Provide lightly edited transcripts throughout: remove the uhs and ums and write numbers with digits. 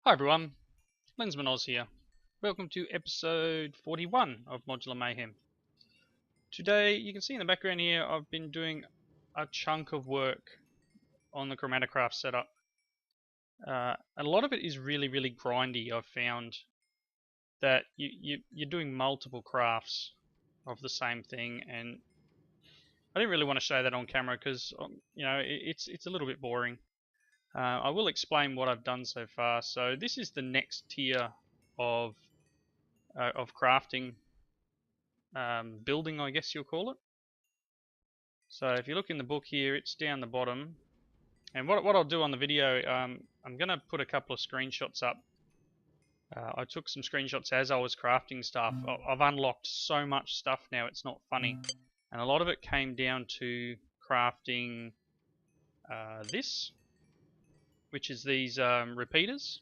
Hi everyone, Lensman Oz here. Welcome to episode 41 of Modular Mayhem. Today, you can see in the background here, I've been doing a chunk of work on the chromaticraft setup. A lot of it is really grindy. I've found that you're doing multiple crafts of the same thing, and I didn't really want to show that on camera because it's a little bit boring. I will explain what I've done so far. So this is the next tier of crafting, building, I guess you'll call it. So if you look in the book here, it's down the bottom. And what I'll do on the video, I'm going to put a couple of screenshots up. I took some screenshots as I was crafting stuff. I've unlocked so much stuff now, it's not funny. And a lot of it came down to crafting this, which is these repeaters,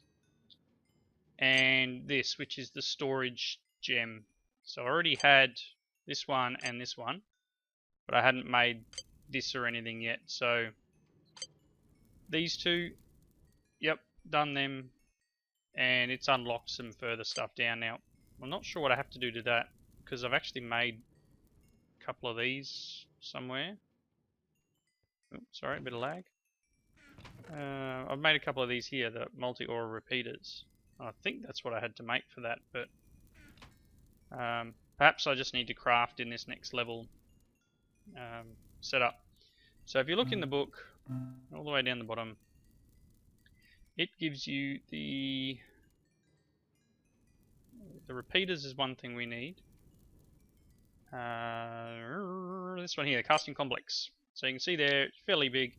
and this, which is the storage gem. So I already had this one and this one, but I hadn't made this or anything yet. So these two, yep, done them, and it's unlocked some further stuff down now. I'm not sure what I have to do to that, because I've actually made a couple of these somewhere. Oops, sorry, a bit of lag. I've made a couple of these here, the multi-aura repeaters. I think that's what I had to make for that, but perhaps I just need to craft in this next level setup. So if you look in the book, all the way down the bottom, it gives you the repeaters is one thing we need. This one here, the casting complex. So you can see there, it's fairly big.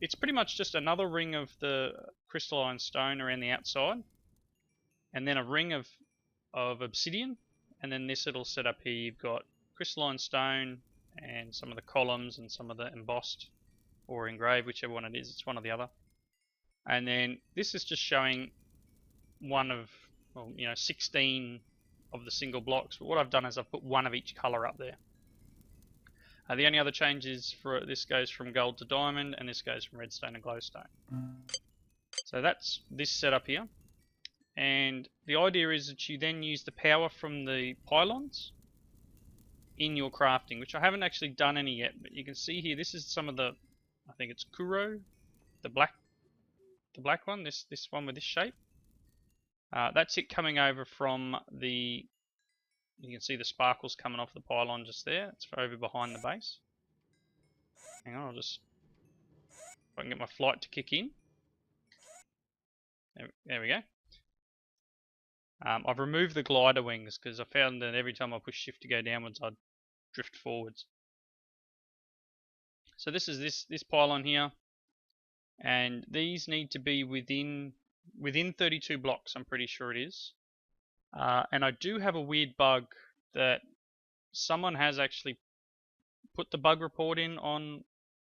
It's pretty much just another ring of the crystalline stone around the outside, and then a ring of obsidian, and then this little setup here, you've got crystalline stone and some of the columns and some of the embossed or engraved, whichever one it is, it's one or the other. And then this is just showing one of, 16 of the single blocks, but what I've done is I've put one of each color up there. The only other change is for this goes from gold to diamond, and this goes from redstone and glowstone. So that's this setup here. And the idea is that you then use the power from the pylons in your crafting, which I haven't actually done any yet, but you can see here, this is some of the, I think it's Kuro, the black one, this one with this shape. That's it coming over from the, you can see the sparkles coming off the pylon just there. It's over behind the base. Hang on, I'll just, if I can get my flight to kick in. There we go. I've removed the glider wings because I found that every time I push shift to go downwards, I'd drift forwards. So this is this pylon here, and these need to be within 32 blocks. I'm pretty sure it is. And I do have a weird bug that someone has actually put the bug report in on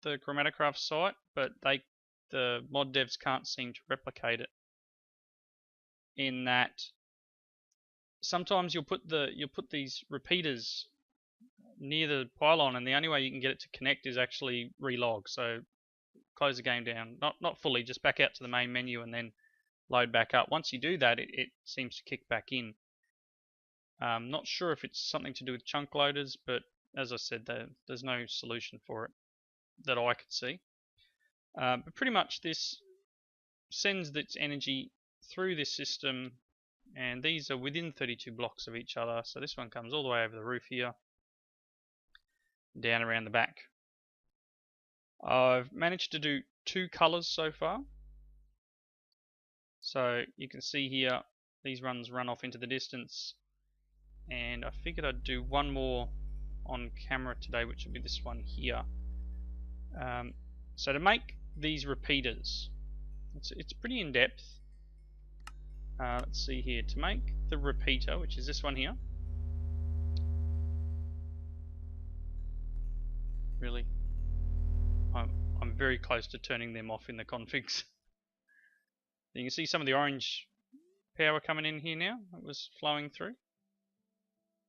the chromaticraft site, but the mod devs can't seem to replicate it. In that, sometimes you'll put these repeaters near the pylon, and the only way you can get it to connect is actually relog. So close the game down, not fully, just back out to the main menu and then load back up. Once you do that, it seems to kick back in. Not sure if it's something to do with chunk loaders, but as I said, there's no solution for it that I could see. But pretty much this sends its energy through this system, and these are within 32 blocks of each other. So this one comes all the way over the roof here, down around the back. I've managed to do 2 colors so far. So you can see here, these runs run off into the distance, and I figured I'd do one more on camera today, which will be this one here. So to make these repeaters, it's pretty in depth. Let's see here, to make the repeater, which is this one here. Really, I'm very close to turning them off in the configs. You can see some of the orange power coming in here now. It was flowing through.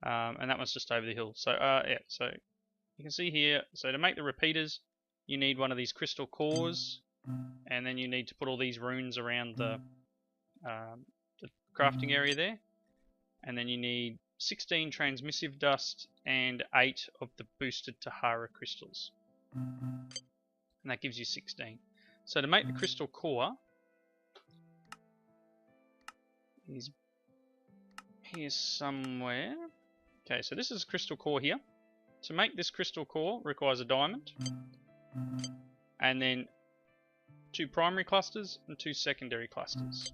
And that one's just over the hill. So yeah, so you can see here, so to make the repeaters, you need one of these crystal cores, and then you need to put all these runes around the the crafting area there. And then you need 16 transmissive dust and 8 of the boosted Tahara crystals. And that gives you 16. So to make the crystal core is here somewhere. Okay, so this is crystal core here. To make this crystal core requires a diamond, and then 2 primary clusters and 2 secondary clusters.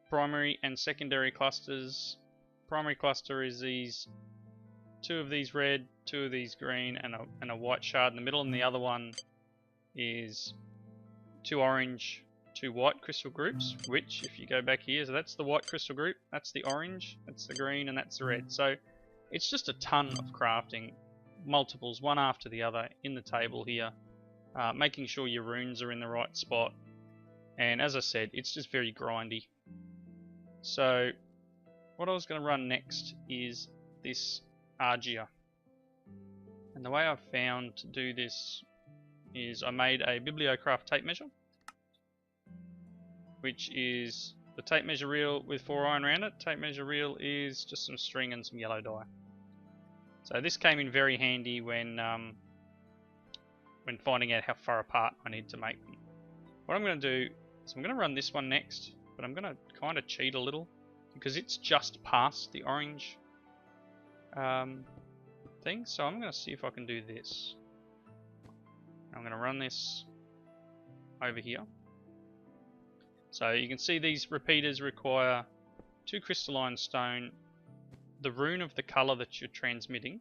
Primary and secondary clusters. Primary cluster is these 2 of these red, 2 of these green, and a white shard in the middle, and the other one is 2 orange, 2 white crystal groups, which, if you go back here, so that's the white crystal group, that's the orange, that's the green, and that's the red. So it's just a ton of crafting, multiples, one after the other, in the table here, making sure your runes are in the right spot. And as I said, it's just very grindy. So what I was going to run next is this Argia. And the way I've found to do this is I made a Bibliocraft tape measure, which is the tape measure reel with 4 iron around it. Tape measure reel is just some string and some yellow dye. So this came in very handy when finding out how far apart I need to make them. What I'm going to do is I'm going to run this one next, but I'm going to kind of cheat a little because it's just past the orange thing. So I'm going to see if I can do this. I'm going to run this over here. So you can see these repeaters require 2 crystalline stone, the rune of the color that you're transmitting,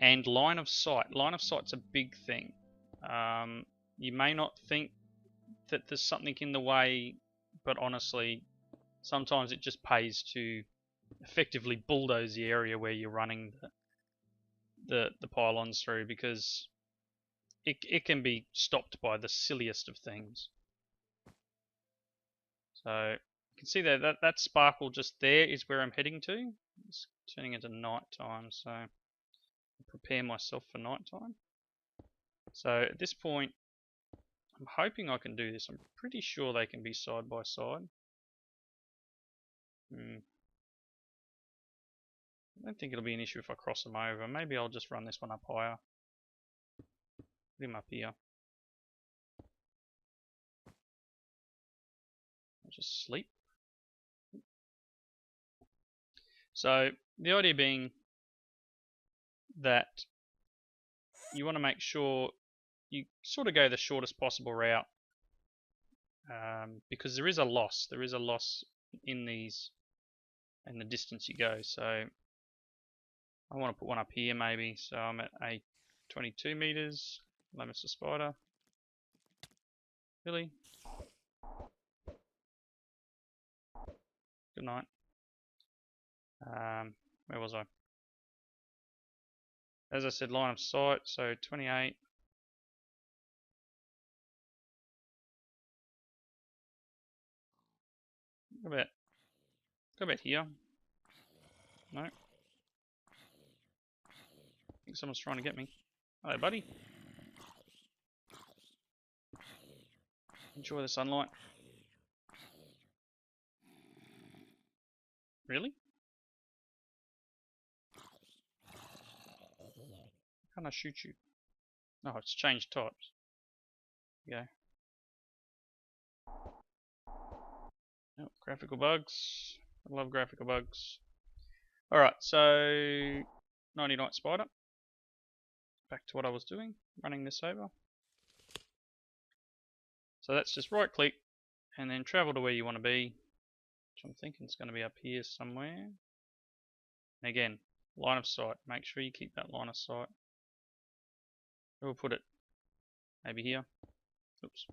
and line of sight. Line of sight's a big thing. You may not think that there's something in the way, but honestly, sometimes it just pays to effectively bulldoze the area where you're running the pylons through, because it can be stopped by the silliest of things. So you can see that sparkle just there is where I'm heading to. It's turning into night time, so I'll prepare myself for night time. So at this point, I'm hoping I can do this. I'm pretty sure they can be side by side. I don't think it'll be an issue if I cross them over. Maybe I'll just run this one up higher. Put him up here. I'll just sleep. So the idea being that you want to make sure you sort of go the shortest possible route, because there is a loss. There is a loss in these and the distance you go. So I want to put one up here maybe. So I'm at 22 meters. Hello, Mr. Spider. Really? Good night. Where was I? As I said, line of sight, so 28. Go about here. No. I think someone's trying to get me. Hello, buddy. Enjoy the sunlight. Really? How can I shoot you? Oh, it's changed types. Yeah. Oh, graphical bugs. I love graphical bugs. Alright, so 90 Night Spider. Back to what I was doing, running this over. So that's just right click and then travel to where you want to be, which I'm thinking is going to be up here somewhere. And again, line of sight. Make sure you keep that line of sight. We'll put it maybe here. Oops.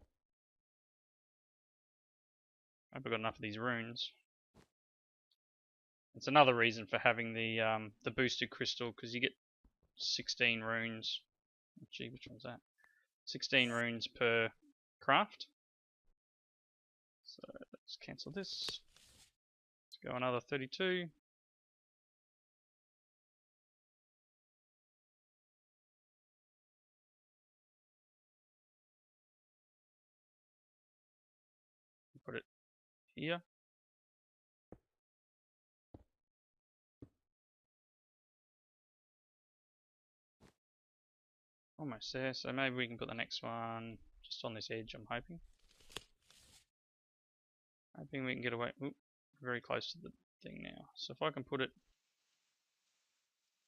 Hope I've got enough of these runes. It's another reason for having the boosted crystal, because you get 16 runes. Gee, which one's that? 16 runes per craft. So let's cancel this. Let's go another 32. here. Almost there, so maybe we can put the next one just on this edge, I'm hoping. Hoping we can get away. Oop, very close to the thing now. So if I can put it,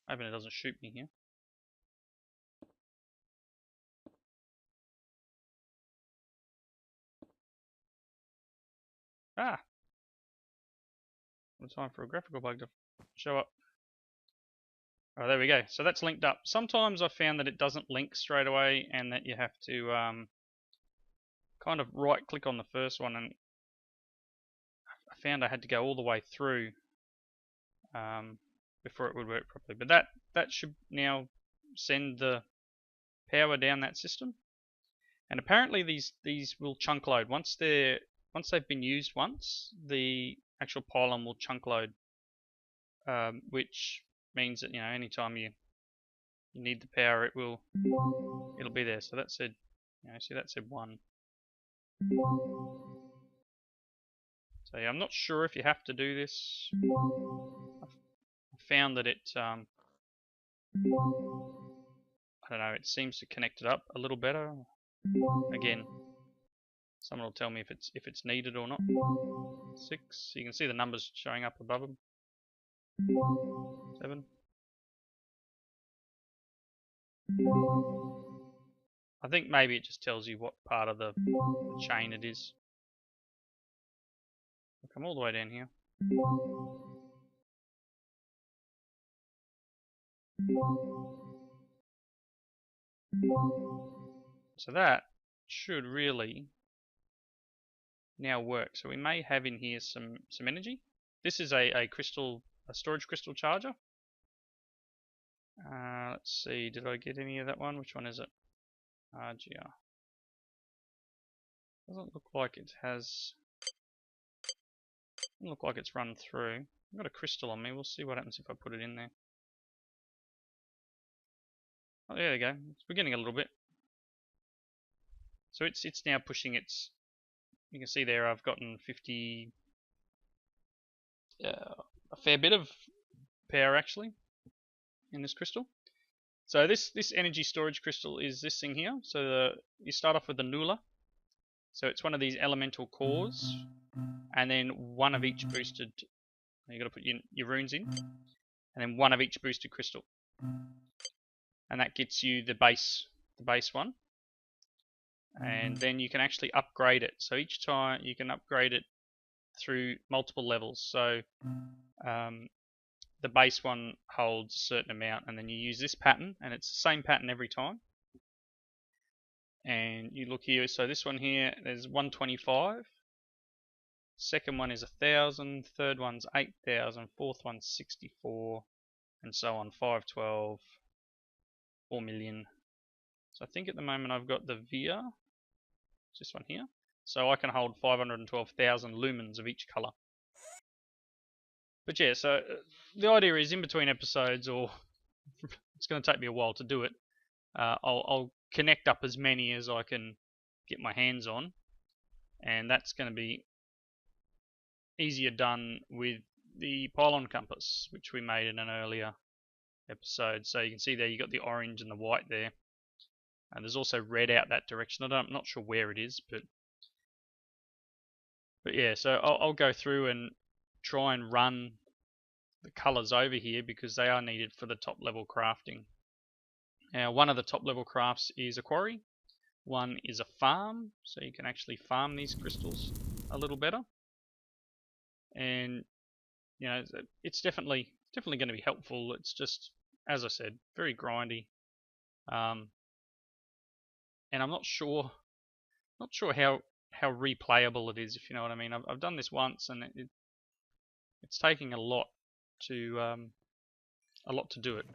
hoping it doesn't shoot me here. Ah! It's time for a graphical bug to show up. Oh, there we go. So that's linked up. Sometimes I found that it doesn't link straight away and that you have to kind of right click on the first one, and I found I had to go all the way through before it would work properly. But that should now send the power down that system. And apparently these will chunk load. Once they've been used once, the actual pylon will chunk load, which means that, you know, anytime you need the power, it'll be there. So that said, you know, see that said 1. So yeah, I'm not sure if you have to do this. I found that it I don't know, it seems to connect it up a little better. Again, someone will tell me if it's needed or not. 6. You can see the numbers showing up above them. 7. I think maybe it just tells you what part of the chain it is. I'll come all the way down here. So that should really now work. So we may have in here some energy. This is a storage crystal charger. Let's see, did I get any of that one? Which one is it? RGR. Doesn't look like it has. Doesn't look like it's run through. I've got a crystal on me. We'll see what happens if I put it in there. Oh, there we go. It's beginning a little bit. So it's now pushing its. You can see there I've gotten 50. A fair bit of power actually in this crystal. So this energy storage crystal is this thing here. So you start off with the Nulla. So it's one of these elemental cores, and then one of each boosted. You got to put your runes in, and then one of each boosted crystal, and that gets you the base one. And then you can actually upgrade it. So each time you can upgrade it through multiple levels. So the base one holds a certain amount, and then you use this pattern, and it's the same pattern every time. And you look here, so this one here, there's 125. Second one is 1,000. Third one's 8,000. Fourth one's 64, and so on. 512, 4 million. So I think at the moment I've got the VIA, this one here. So I can hold 512,000 lumens of each color. But yeah, so the idea is in between episodes, or it's going to take me a while to do it, I'll connect up as many as I can get my hands on, and that's going to be easier done with the pylon compass, which we made in an earlier episode. So you can see there you got the orange and the white there, and there's also red out that direction. I'm not sure where it is, but yeah, so I'll go through and try and run the colors over here because they are needed for the top level crafting. Now, one of the top level crafts is a quarry. One is a farm, so you can actually farm these crystals a little better. And you know, it's definitely going to be helpful. It's just, as I said, very grindy. And I'm not sure how replayable it is, if you know what I mean. I've done this once, and it's taking a lot to do it.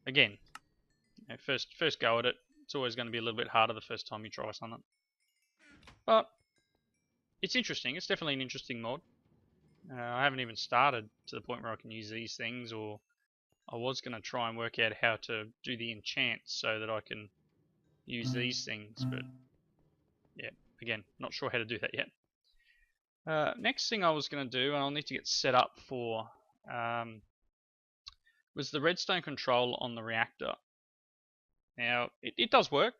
Again, you know, first go at it. It's always going to be a little bit harder the first time you try something. But it's interesting. It's definitely an interesting mod. I haven't even started to the point where I can use these things, or I was going to try and work out how to do the enchants so that I can use these things, but yeah, again, not sure how to do that yet. Next thing I was going to do, and I'll need to get set up for, was the Redstone Control on the reactor. Now, it does work.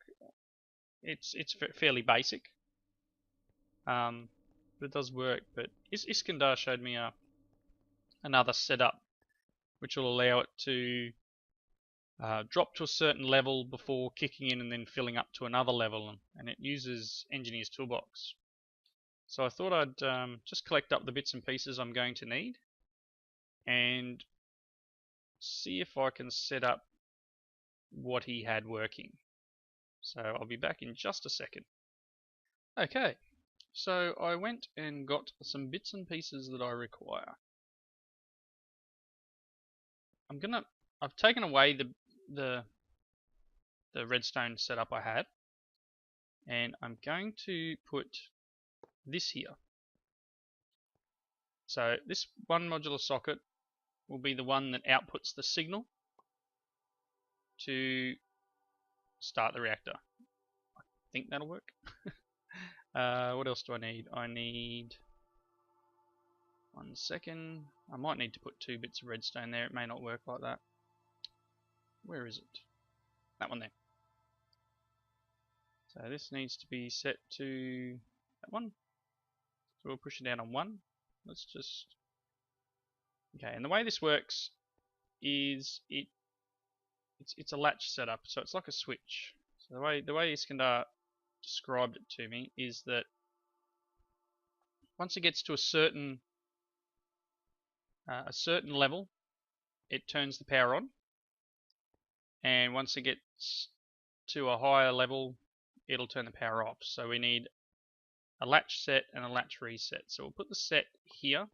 It's fairly basic. But it does work. But Iskandar showed me another setup which will allow it to drop to a certain level before kicking in and then filling up to another level, and it uses Engineer's Toolbox. So I thought I'd just collect up the bits and pieces I'm going to need and see if I can set up what he had working. So I'll be back in just a second. Okay, so I went and got some bits and pieces that I require. I've taken away the redstone setup I had, and I'm going to put this here. So this one modular socket will be the one that outputs the signal to start the reactor. I think that'll work. What else do I need? I need, 1 second, I might need to put 2 bits of redstone there. It may not work like that. Where is it? That one there. So this needs to be set to that one. So we'll push it down on 1. Let's just... Okay, and the way this works is it's a latch setup, so it's like a switch. So the way Iskandar described it to me is that once it gets to a certain level, it turns the power on, and once it gets to a higher level, it'll turn the power off. So we need a latch set and a latch reset. So we'll put the set here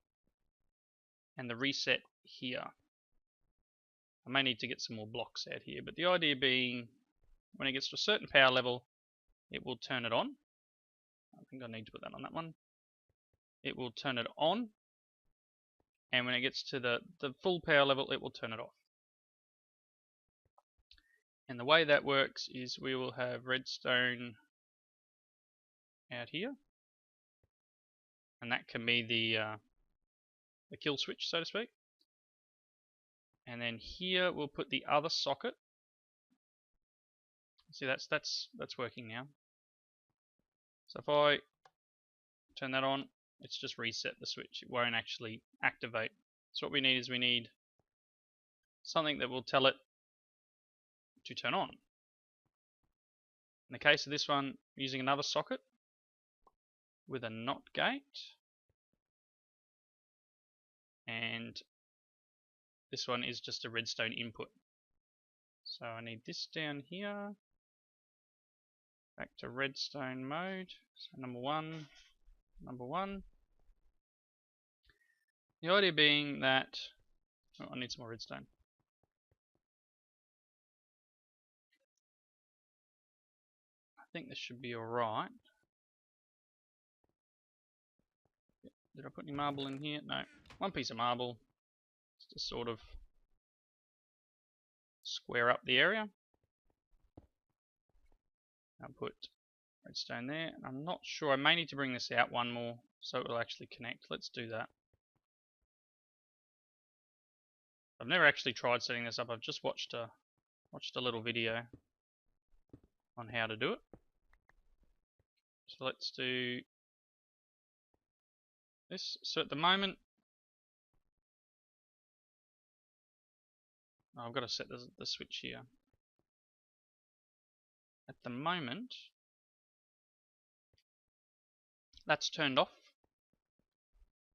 and the reset here. I may need to get some more blocks out here, but the idea being when it gets to a certain power level, it will turn it on. I think I need to put that on that one. It will turn it on, and when it gets to the full power level, it will turn it off. And the way that works is we will have redstone out here, and that can be the kill switch, so to speak. And then here we'll put the other socket. See, that's working now. So if I turn that on, it's just reset the switch. It won't actually activate. So what we need is we need something that will tell it to turn on. In the case of this one, using another socket with a NOT gate, and this one is just a Redstone Input. So I need this down here, back to redstone mode. So number one. The idea being that, oh, I need some more redstone. I think this should be alright. Did I put any marble in here? No. 1 piece of marble, just to sort of square up the area. I'll put redstone there. I'm not sure, I may need to bring this out 1 more so it will actually connect. Let's do that. I've never actually tried setting this up. I've just watched a little video on how to do it. So let's do this. So at the moment, I've got to set the switch here. At the moment, that's turned off,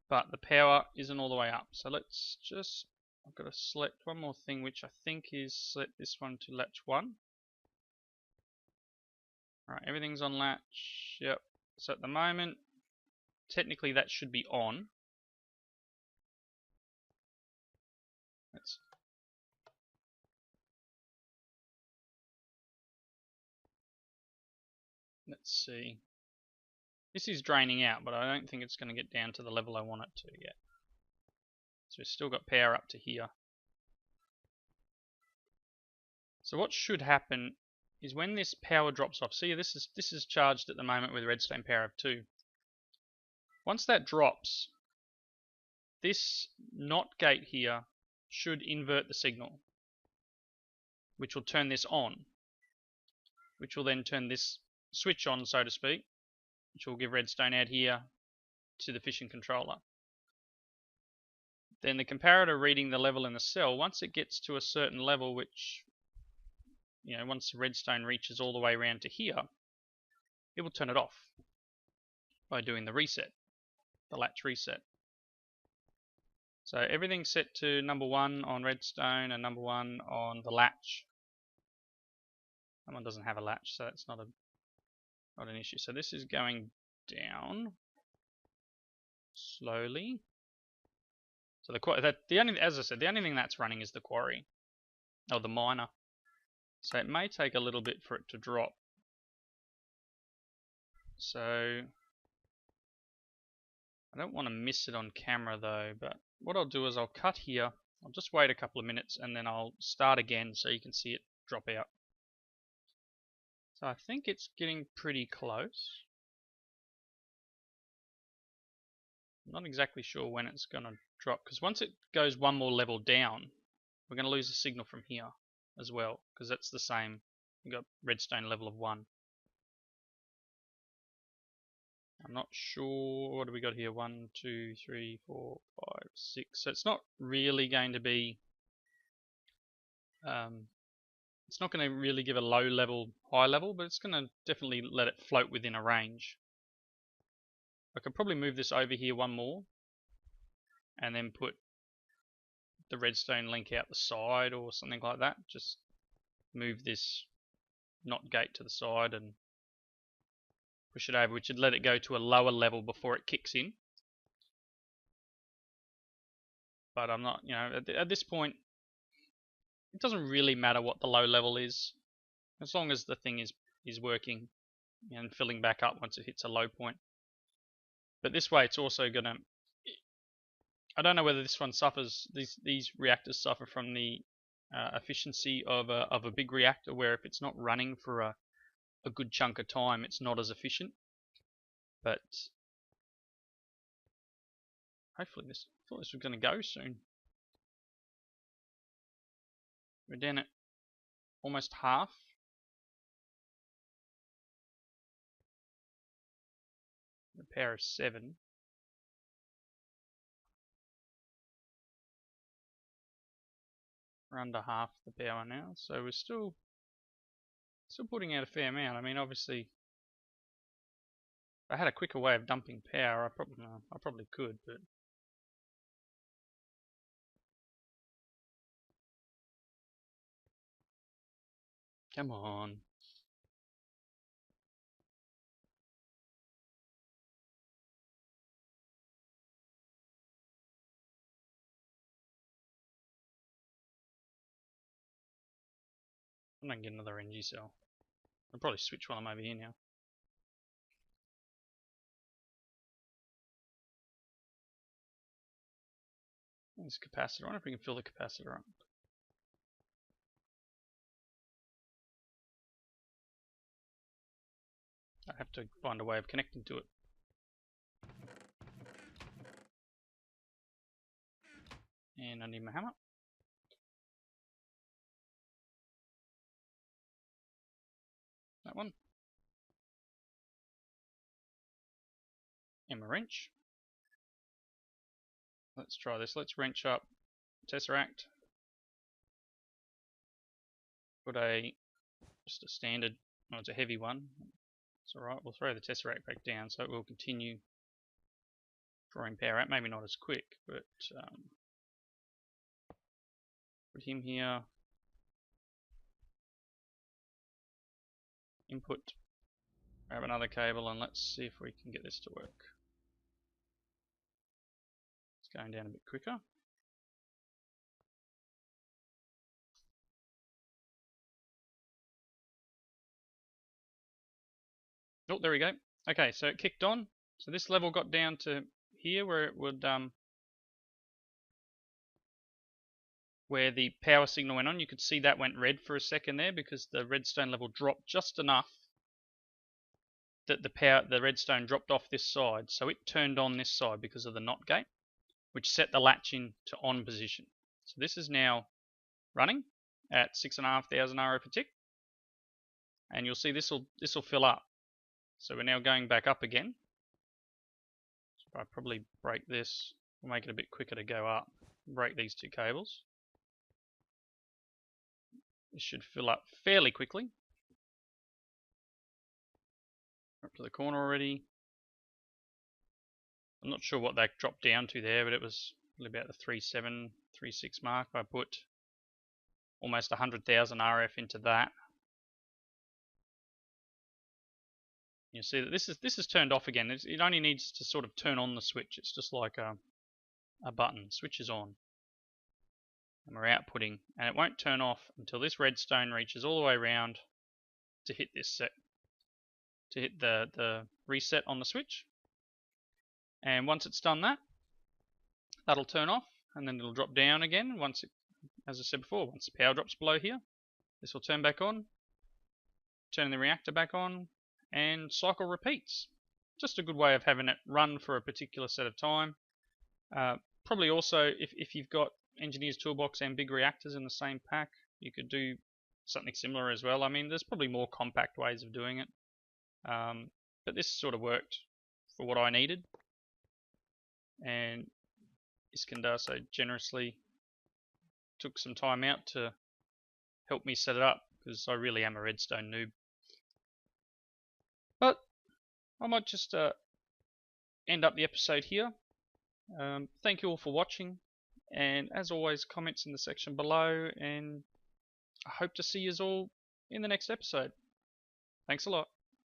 but the power isn't all the way up. So let's just, I've got to select one more thing, which I think is set this one to latch 1. Alright, everything's on latch. Yep. So at the moment, technically that should be on. Let's see. This is draining out, but I don't think it's going to get down to the level I want it to yet. So we've still got power up to here. So what should happen is when this power drops off, see this is charged at the moment with redstone power of 2. Once that drops, this NOT gate here should invert the signal, which will turn this on, which will then turn this switch on, so to speak, which will give redstone out here to the fission controller. Then the comparator reading the level in the cell, once it gets to a certain level, which, once the redstone reaches all the way around to here, it will turn it off by doing the reset, the latch reset. So everything's set to number 1 on redstone and number 1 on the latch. That one doesn't have a latch, so it's not an issue. So this is going down slowly. So as I said, the only thing that's running is the quarry, or the miner. So it may take a little bit for it to drop. So I don't want to miss it on camera though, but what I'll do is I'll cut here. I'll just wait a couple of minutes and then I'll start again so you can see it drop out. So I think it's getting pretty close. I'm not exactly sure when it's going to drop, because once it goes one more level down, we're going to lose the signal from here as well, because that's the same. We've got redstone level of 1. I'm not sure, what do we got here? 1, 2, 3, 4, 5, 6. So it's not really going to be, it's not going to really give a low level, high level, but it's going to definitely let it float within a range. I could probably move this over here one more and then put the redstone link out the side or something like that. Just move this NOT gate to the side and push it over, which would let it go to a lower level before it kicks in. But I'm not, at this point, it doesn't really matter what the low level is, as long as the thing is working and filling back up once it hits a low point. But this way it's also going to, I don't know whether this one suffers, these reactors suffer from the efficiency of a big reactor, where if it's not running for a good chunk of time, it's not as efficient. But hopefully I thought this was going to go soon. We're down at almost half. The power of 7. We're under half the power now, so we're still putting out a fair amount. I mean, obviously, if I had a quicker way of dumping power, I probably could, but come on. I'm not getting another energy cell. I'll probably switch while I'm over here now. This capacitor. I wonder if we can fill the capacitor up. I have to find a way of connecting to it. And I need my hammer. That one. And my wrench. Let's try this. Let's wrench up Tesseract. Put just a standard, oh, it's a heavy one. It's alright, we'll throw the Tesseract back down so it will continue drawing power out. Maybe not as quick, but put him here. Input. Grab another cable and let's see if we can get this to work. It's going down a bit quicker. Oh, there we go. Okay, so it kicked on. So this level got down to here where it would where the power signal went on. You could see that went red for a second there because the redstone level dropped just enough the redstone dropped off this side, so it turned on this side because of the NOT gate, which set the latch in to on position. So this is now running at 6,500 RO per tick, and you'll see this will fill up. So we're now going back up again. So I probably break this, we'll make it a bit quicker to go up. Break these two cables. This should fill up fairly quickly. Up to the corner already. I'm not sure what that dropped down to there, but it was about the 3.7, 3.6 mark. I put almost 100,000 RF into that. You see that this is turned off again. It only needs to sort of turn on the switch. It's just like a button. Switch is on. And we're outputting, and it won't turn off until this redstone reaches all the way around to hit this set, to hit the reset on the switch. And once it's done that, that'll turn off, and then it'll drop down again. Once it, as I said before, once the power drops below here, this will turn back on, turn the reactor back on, and cycle repeats. Just a good way of having it run for a particular set of time. Probably also, if you've got Engineer's Toolbox and big reactors in the same pack, you could do something similar as well. I mean, there's probably more compact ways of doing it, but this sort of worked for what I needed. And Iskandar so generously took some time out to help me set it up, because I really am a redstone noob. But I might just end up the episode here. Thank you all for watching, and as always, comments in the section below, and I hope to see you all in the next episode. Thanks a lot.